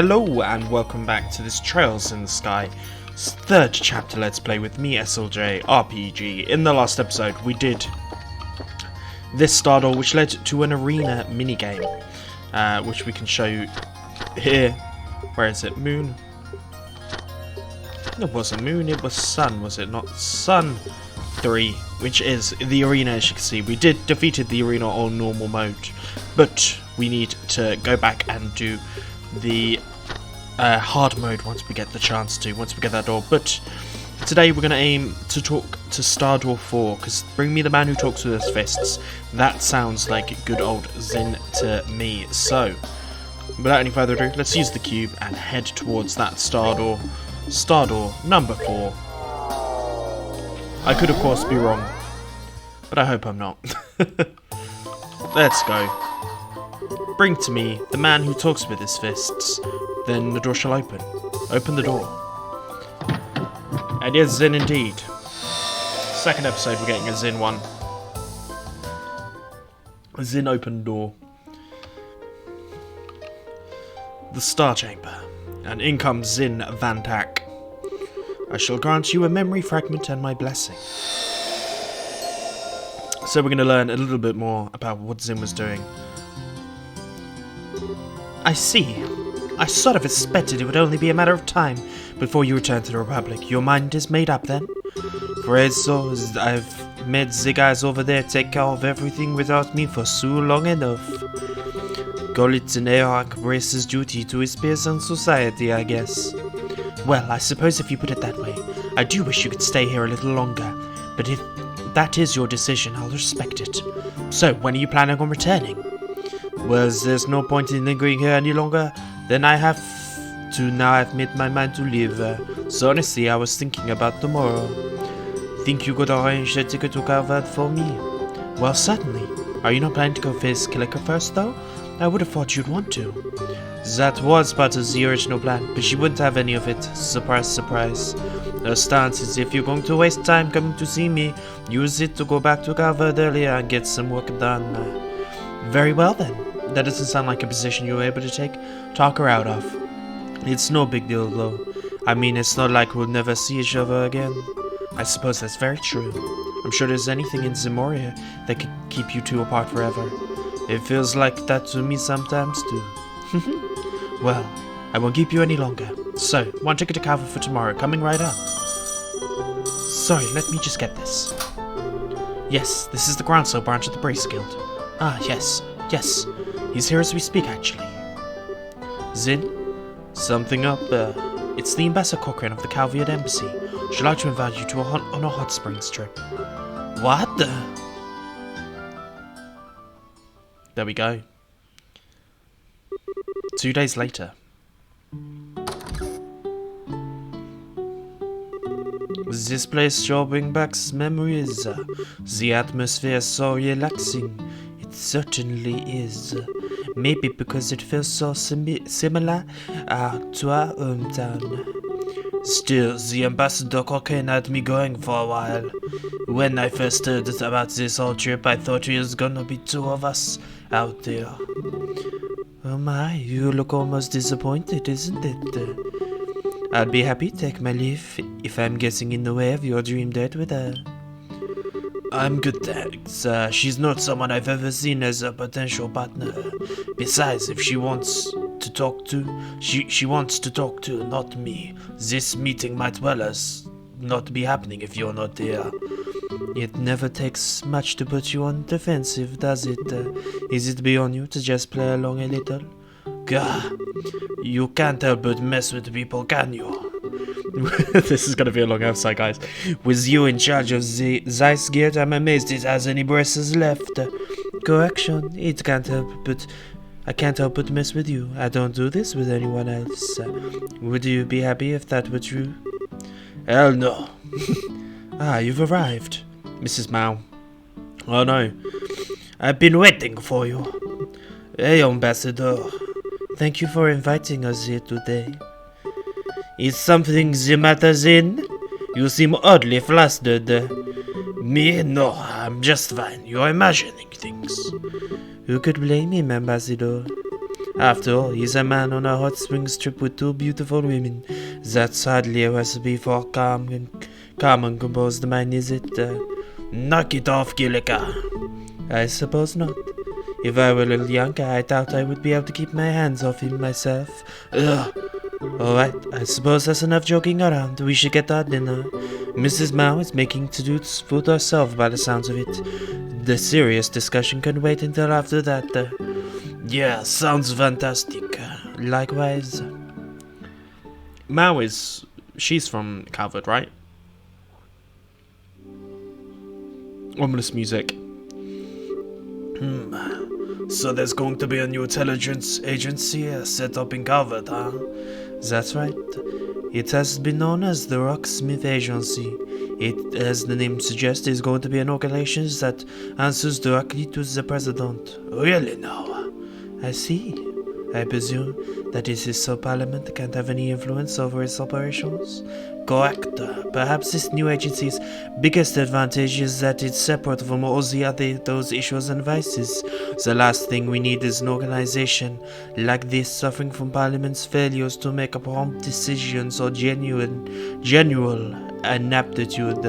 Hello and welcome back to this Trails in the Sky third chapter Let's Play with me, jrpg. In the last episode we did this startle which led to an arena minigame, which we can show you here. Where is it? Moon? It wasn't moon, it was sun, was it not? Sun 3, which is the arena. As you can see, we defeated the arena on normal mode, but we need to go back and do the hard mode once we get the chance to, once we get that door. But today we're going to aim to talk to Star Door 4, because bring me the man who talks with his fists. That sounds like good old Zin to me. So, without any further ado, let's use the cube and head towards that Star Door. Star Door number 4. I could of course be wrong, but I hope I'm not. Let's go. Bring to me the man who talks with his fists. Then the door shall open. Open the door. And yes, Zin indeed. Second episode, we're getting a Zin one. A Zin open door. The Star Chamber. And in comes Zin Van Tak. I shall grant you a memory fragment and my blessing. So we're going to learn a little bit more about what Zin was doing. I see. I sort of expected it would only be a matter of time before you return to the Republic. Your mind is made up then? Afraid so. I've made the guys over there take care of everything without me for so long enough. Call it an Ark braces duty to his peers and society, I guess. Well, I suppose if you put it that way, I do wish you could stay here a little longer, but if that is your decision, I'll respect it. So, when are you planning on returning? Well, there's no point in lingering here any longer. Then I have to. Now I've made my mind to leave. So honestly, I was thinking about tomorrow. Think you could arrange a ticket to Calvard for me? Well, certainly. Are you not planning to go visit Kalika first, though? I would have thought you'd want to. That was part of the original plan, but she wouldn't have any of it. Surprise, surprise. Her stance is if you're going to waste time coming to see me, use it to go back to Calvard earlier and get some work done. Very well then. That doesn't sound like a position you were able to take. Talk her out of. It's no big deal though. I mean, it's not like we'll never see each other again. I suppose that's very true. I'm sure there's anything in Zamoria that could keep you two apart forever. It feels like that to me sometimes too. Well, I won't keep you any longer. So, one ticket to Calvard for tomorrow, coming right up. Sorry, let me just get this. Yes, this is the Grancel branch of the Brace Guild. Ah, yes. He's here as we speak, actually. Zin? Something up? It's the Ambassador Cochrane of the Calvard Embassy. She'd like to invite you to on a hot springs trip. What the? There we go. 2 days later. This place sure brings back memories. The atmosphere is so relaxing. It certainly is. Maybe because it feels so similar to our hometown. Still, the Ambassador Cochrane had me going for a while. When I first heard about this whole trip, I thought it was gonna be two of us out there. Oh my, you look almost disappointed, isn't it? I'd be happy to take my leave if I'm getting in the way of your dream date with her. I'm good, thanks. She's not someone I've ever seen as a potential partner. Besides, if she wants to talk to, she wants to talk to, not me. This meeting might well as not be happening if you're not there. It never takes much to put you on defensive, does it? Is it beyond you to just play along a little? Gah, you can't help but mess with people, can you? This is going to be a long episode, guys. With you in charge of the Zeiss Guild, I'm amazed it has any braces left. Correction, it can't help but... I can't help but mess with you. I don't do this with anyone else. Would you be happy if that were true? Hell no. Ah, you've arrived. Mrs. Mao. Oh no. I've been waiting for you. Hey, Ambassador. Thank you for inviting us here today. Is something the matter, Zin? You seem oddly flustered. Me? No, I'm just fine. You're imagining things. Who could blame him, Ambassador? After all, he's a man on a hot springs trip with 2 beautiful women. That's hardly a recipe for calm and composed mind, is it? Knock it off, Gillica. I suppose not. If I were a little younger, I doubt I would be able to keep my hands off him myself. Ugh. Alright, I suppose that's enough joking around. We should get our dinner. Mrs. Mao is making to-do food herself by the sounds of it. The serious discussion can wait until after that. Yeah, sounds fantastic. Likewise. Mao she's from Calvard, right? Ominous music. So there's going to be a new intelligence agency set up in Calvard, huh? That's right. It has been known as the Rocksmith Agency. It, as the name suggests, is going to be an organization that answers directly to the president. Really now? I see. I presume that it is so Parliament can't have any influence over its operations? Correct. Perhaps this new agency's biggest advantage is that it's separate from all those issues and vices. The last thing we need is an organization like this suffering from Parliament's failures to make prompt decisions or general inaptitude,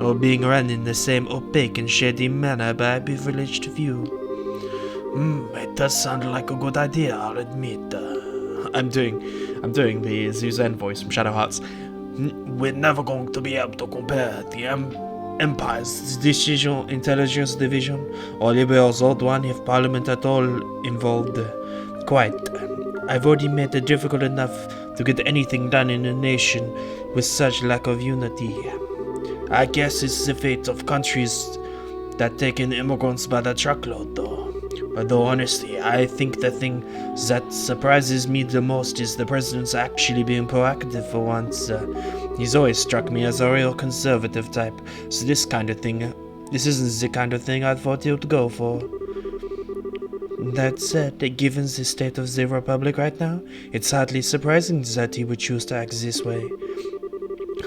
or being run in the same opaque and shady manner by a privileged few. It does sound like a good idea, I'll admit. I'm doing the Zuzan voice from Shadow Hearts. We're never going to be able to compare the Empire's Decision Intelligence Division or Liberl's old one if Parliament at all involved. Quite. I've already made it difficult enough to get anything done in a nation with such lack of unity. I guess it's the fate of countries that take in immigrants by the truckload, though. Although honestly, I think the thing that surprises me the most is the president's actually being proactive for once. He's always struck me as a real conservative type, so this isn't the kind of thing I'd thought he would go for. That said, given the state of the Republic right now, it's hardly surprising that he would choose to act this way.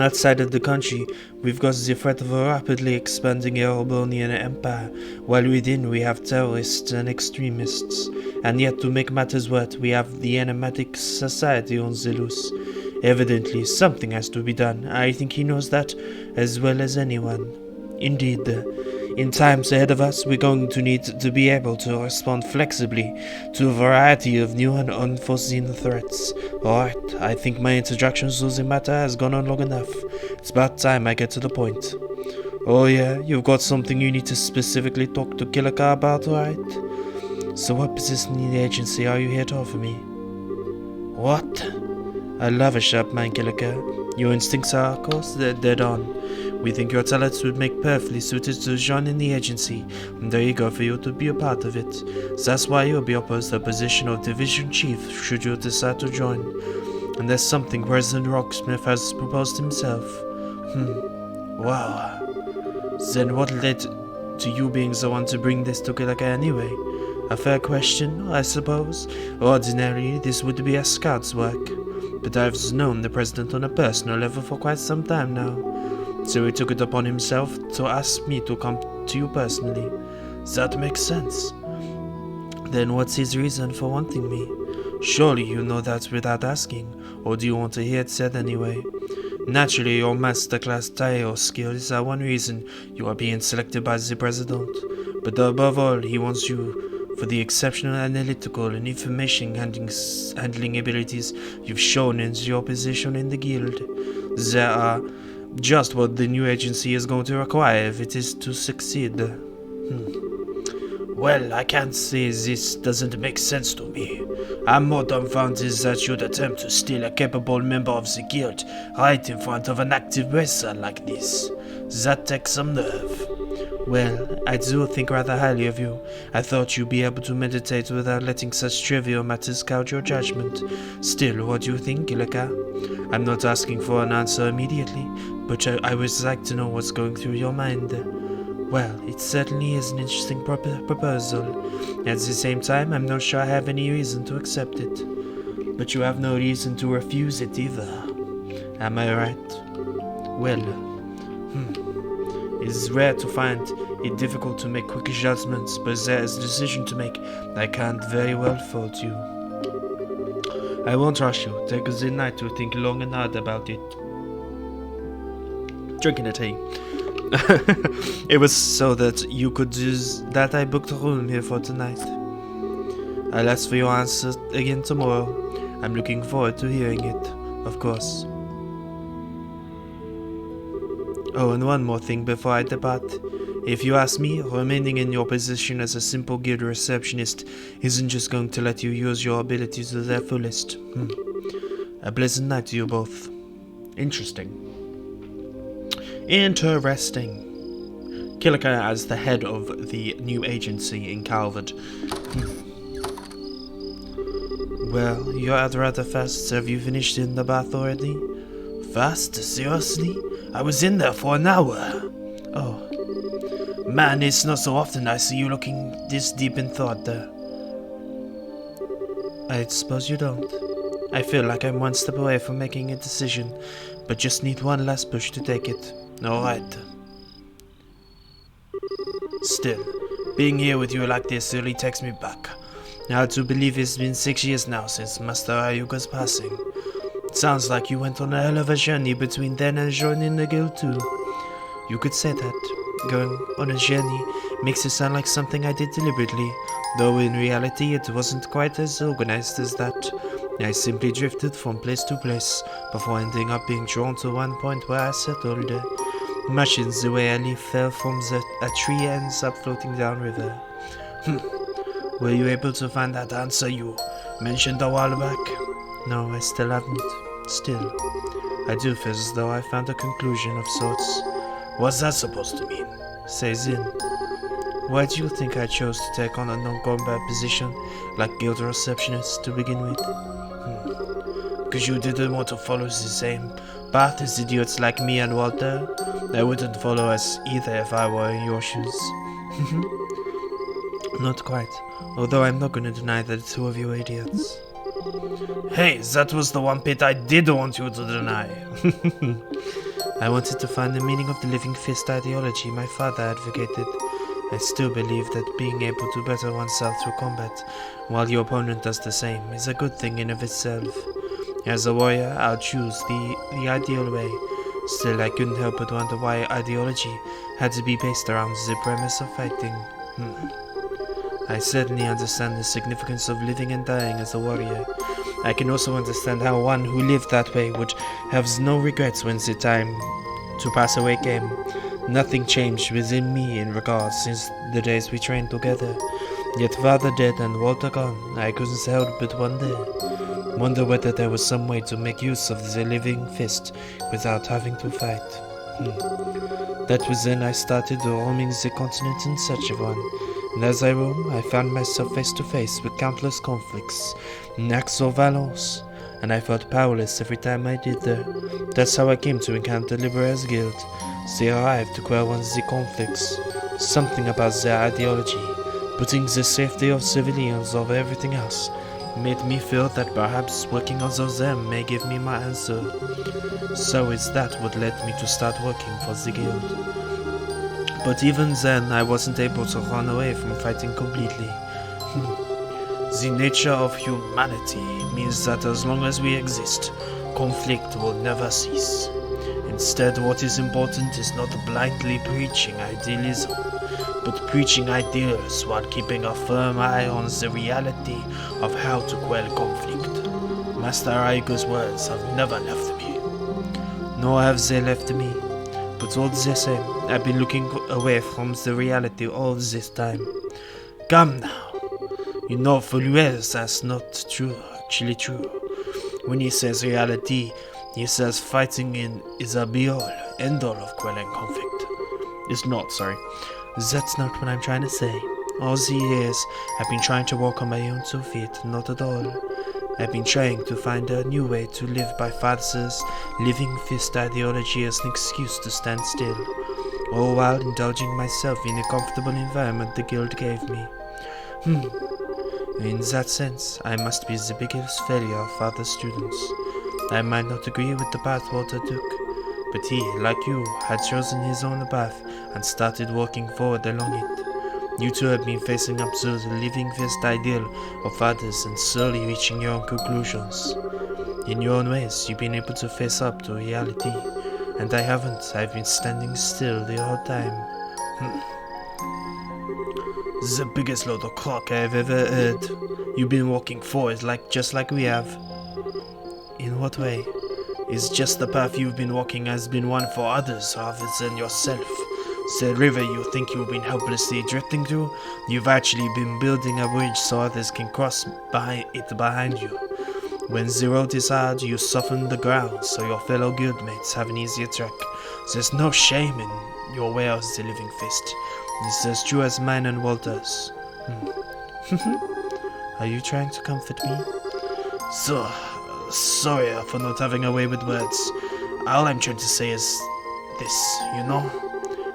Outside of the country, we've got the threat of a rapidly expanding Erebonian empire, while within we have terrorists and extremists. And yet, to make matters worse, we have the enigmatic society on the loose. Evidently, something has to be done. I think he knows that as well as anyone. Indeed, in times ahead of us, we're going to need to be able to respond flexibly to a variety of new and unforeseen threats. Alright, I think my introduction to the matter has gone on long enough. It's about time I get to the point. Oh yeah, you've got something you need to specifically talk to Kilika about, right? So what position in the agency are you here to offer me? What? I love a sharp mind, Kilika. Your instincts are, of course, they're dead on. We think your talents would make perfectly suited to join in the agency, and they're eager for you to be a part of it. That's why you'll be opposed to the position of Division Chief should you decide to join. And that's something President Rocksmith has proposed himself. Wow. Then what led to you being the one to bring this to Kilika anyway? A fair question, I suppose. Ordinarily, this would be a scout's work. But I've known the President on a personal level for quite some time now. So he took it upon himself to ask me to come to you personally. That makes sense. Then what's his reason for wanting me? Surely you know that without asking, or do you want to hear it said anyway? Naturally, your masterclass Taio skills are one reason you are being selected by the President. But above all, he wants you for the exceptional analytical and information handling abilities you've shown in your position in the guild. They are just what the new agency is going to require if it is to succeed. Well, I can't say this doesn't make sense to me. I'm more dumbfounded that you'd attempt to steal a capable member of the guild right in front of an active racer like this. That takes some nerve. Well, I do think rather highly of you. I thought you'd be able to meditate without letting such trivial matters cloud your judgment. Still, what do you think, Kilika? I'm not asking for an answer immediately, but I would like to know what's going through your mind. Well, it certainly is an interesting proposal. At the same time, I'm not sure I have any reason to accept it. But you have no reason to refuse it either. Am I right? Well, it is rare to find it difficult to make quick judgments, but there is a decision to make. I can't very well fault you. I won't rush you. Take the night to think long and hard about it. Drinking a tea. It was so that you could use that I booked a room here for tonight. I'll ask for your answer again tomorrow. I'm looking forward to hearing it, of course. Oh, and one more thing before I depart. If you ask me, remaining in your position as a simple guild receptionist isn't just going to let you use your abilities to their fullest. A pleasant night to you both. Interesting. Killiker as the head of the new agency in Calvard. Well, you're out rather fast. Have you finished in the bath already? Fast? Seriously? I was in there for an hour. Oh. Man, it's not so often I see you looking this deep in thought there. I suppose you don't. I feel like I'm one step away from making a decision, but just need one last push to take it. Alright. Still, being here with you like this really takes me back. Hard to believe it's been 6 years now since Master Ayuka's passing. It sounds like you went on a hell of a journey between then and joining the guild too. You could say that. Going on a journey makes it sound like something I did deliberately, though in reality it wasn't quite as organized as that. I simply drifted from place to place before ending up being drawn to one point where I settled. Much in the way a leaf fell from a tree and ends up floating downriver. Were you able to find that answer you mentioned a while back? No, I still haven't. Still, I do feel as though I found a conclusion of sorts. What's that supposed to mean? Says in. Why do you think I chose to take on a non-combat position like guild receptionist to begin with? Because you didn't want to follow the same path as idiots like me and Walter? I wouldn't follow us either if I were in your shoes. Not quite, although I'm not going to deny that the two of you are idiots. Hey, that was the one bit I did want you to deny. I wanted to find the meaning of the living fist ideology my father advocated. I still believe that being able to better oneself through combat, while your opponent does the same, is a good thing in of itself. As a warrior, I'll choose the ideal way. Still, I couldn't help but wonder why ideology had to be based around the premise of fighting. I certainly understand the significance of living and dying as a warrior. I can also understand how one who lived that way would have no regrets when the time to pass away came. Nothing changed within me in regards since the days we trained together. Yet father dead and Walter gone, I couldn't help but wonder whether there was some way to make use of the living fist without having to fight. That was then I started roaming the continent in search of one. And as I roamed, I found myself face to face with countless conflicts, acts of violence, and I felt powerless every time I did there. That's how I came to encounter Liberl's guild. They arrived to quell one of the conflicts. Something about their ideology, putting the safety of civilians over everything else, made me feel that perhaps working under them may give me my answer. So it's that what led me to start working for the guild. But even then, I wasn't able to run away from fighting completely. The nature of humanity means that as long as we exist, conflict will never cease. Instead, what is important is not blindly preaching idealism, but preaching ideals while keeping a firm eye on the reality of how to quell conflict. Master Ayuka's words have never left me. Nor have they left me. But all the same, I've been looking away from the reality all this time. Come now. You know full well that's not true, actually true. When he says reality, he says fighting is a be-all, end-all of quelling conflict. It's not, sorry. That's not what I'm trying to say. All the years, I've been trying to walk on my own 2 feet, not at all. I've been trying to find a new way to live by Father's living fist ideology as an excuse to stand still, all while indulging myself in a comfortable environment the guild gave me. In that sense, I must be the biggest failure of Father's students. I might not agree with the path Walter took, but he, like you, had chosen his own path and started walking forward along it. You two have been facing up to the living fist ideal of others and slowly reaching your own conclusions. In your own ways, you've been able to face up to reality, and I haven't. I've been standing still the whole time. The biggest load of crock I've ever heard. You've been walking forward just like we have. In what way? It's just the path you've been walking has been one for others rather than yourself. The river you think you've been helplessly drifting through, you've actually been building a bridge so others can cross behind you. When the road is hard, you soften the ground so your fellow guildmates have an easier track. There's no shame in your way as the living fist. It's as true as mine and Walter's. Are you trying to comfort me? So, sorry for not having a way with words. All I'm trying to say is this, you know?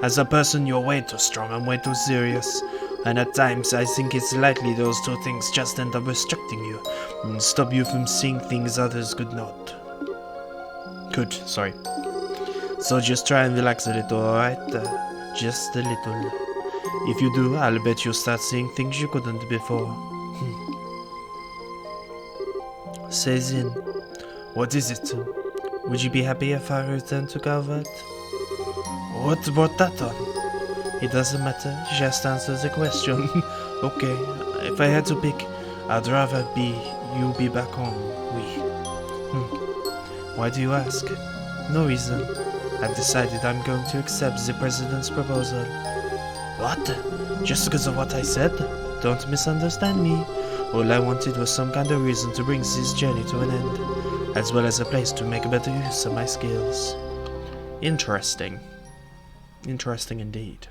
As a person, you're way too strong and way too serious. And at times, I think it's likely those two things just end up restricting you and stop you from seeing things others could not. Sorry. So just try and relax a little, alright? Just a little. If you do, I'll bet you'll start seeing things you couldn't before. Says in. What is it? Would you be happy if I returned to Calvard? What brought that on? It doesn't matter, just answer the question. Okay, if I had to pick, I'd rather you be back home. Why do you ask? No reason. I've decided I'm going to accept the president's proposal. What? Just because of what I said? Don't misunderstand me. All I wanted was some kind of reason to bring this journey to an end, as well as a place to make better use of my skills. Interesting. Interesting indeed.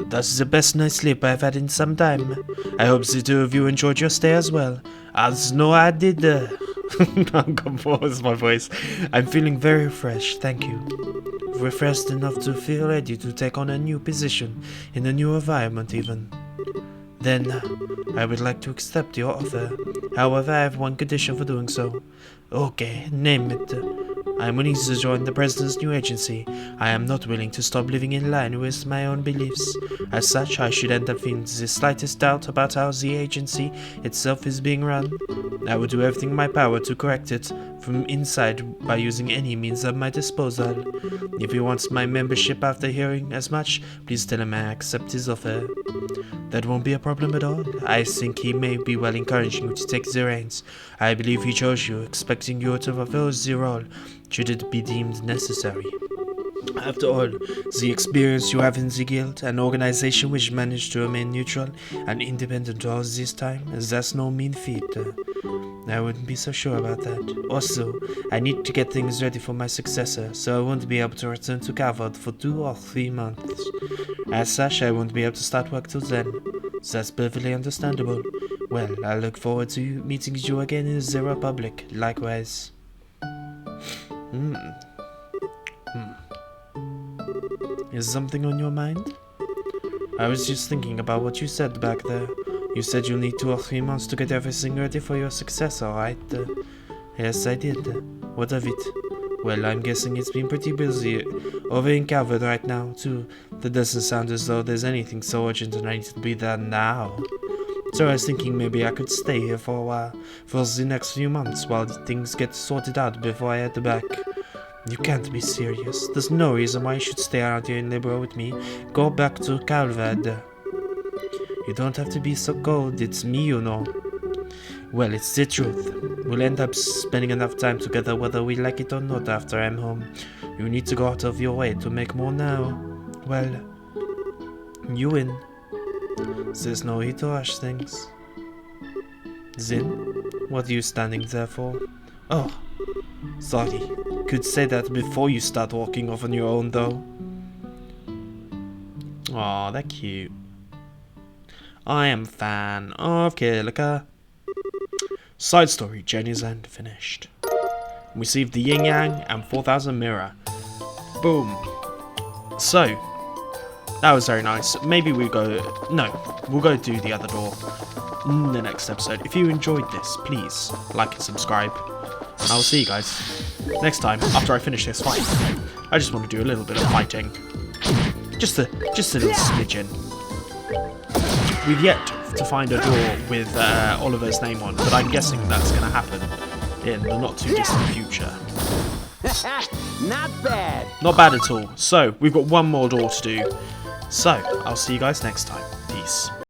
That's the best night's sleep I've had in some time. I hope the two of you enjoyed your stay as well. As no, I did. I'm composed, my voice. I'm feeling very fresh, thank you. Refreshed enough to feel ready to take on a new position in a new environment even. Then, I would like to accept your offer. However, I have one condition for doing so. Okay, name it. I am willing to join the President's new agency. I am not willing to stop living in line with my own beliefs. As such, I should end up feeling the slightest doubt about how the agency itself is being run. I will do everything in my power to correct it from inside by using any means at my disposal. If he wants my membership after hearing as much, please tell him I accept his offer. That won't be a problem at all. I think he may be well encouraging you to take the reins. I believe he chose you, expecting you to fulfill the role, should it be deemed necessary. After all, the experience you have in the guild, an organization which managed to remain neutral and independent all this time, that's no mean feat. I wouldn't be so sure about that. Also, I need to get things ready for my successor, so I won't be able to return to Calvard for 2 or 3 months. As such, I won't be able to start work till then. So that's perfectly understandable. Well, I look forward to meeting you again in the Republic, likewise. Is something on your mind? I was just thinking about what you said back there. You said you'll need 2 or 3 months to get everything ready for your successor, right? Yes, I did. What of it? Well, I'm guessing it's been pretty busy over in Calvard right now, too. That doesn't sound as though there's anything so urgent and I need to be there now. So I was thinking maybe I could stay here for a while, for the next few months, while things get sorted out before I head back. You can't be serious. There's no reason why you should stay around here in Liberl with me. Go back to Calvard. You don't have to be so cold, it's me, you know. Well, it's the truth. We'll end up spending enough time together whether we like it or not after I'm home. You need to go out of your way to make more now. Well, you win. There's no need to rush things. Zin, what are you standing there for? Oh, sorry. Could say that before you start walking off on your own, though. Aw, they're cute. I am a fan of Kilika. Side story, Journey's End finished. Received the Yin Yang and 4000 Mirror. Boom. So, that was very nice. Maybe we'll go do the other door in the next episode. If you enjoyed this, please like and subscribe. I'll see you guys next time after I finish this fight. I just want to do a little bit of fighting. Just a little smidgen. We've yet to find a door with Oliver's name on, but I'm guessing that's going to happen in the not too distant future. Not bad. Not bad at all. So, we've got one more door to do. So, I'll see you guys next time. Peace.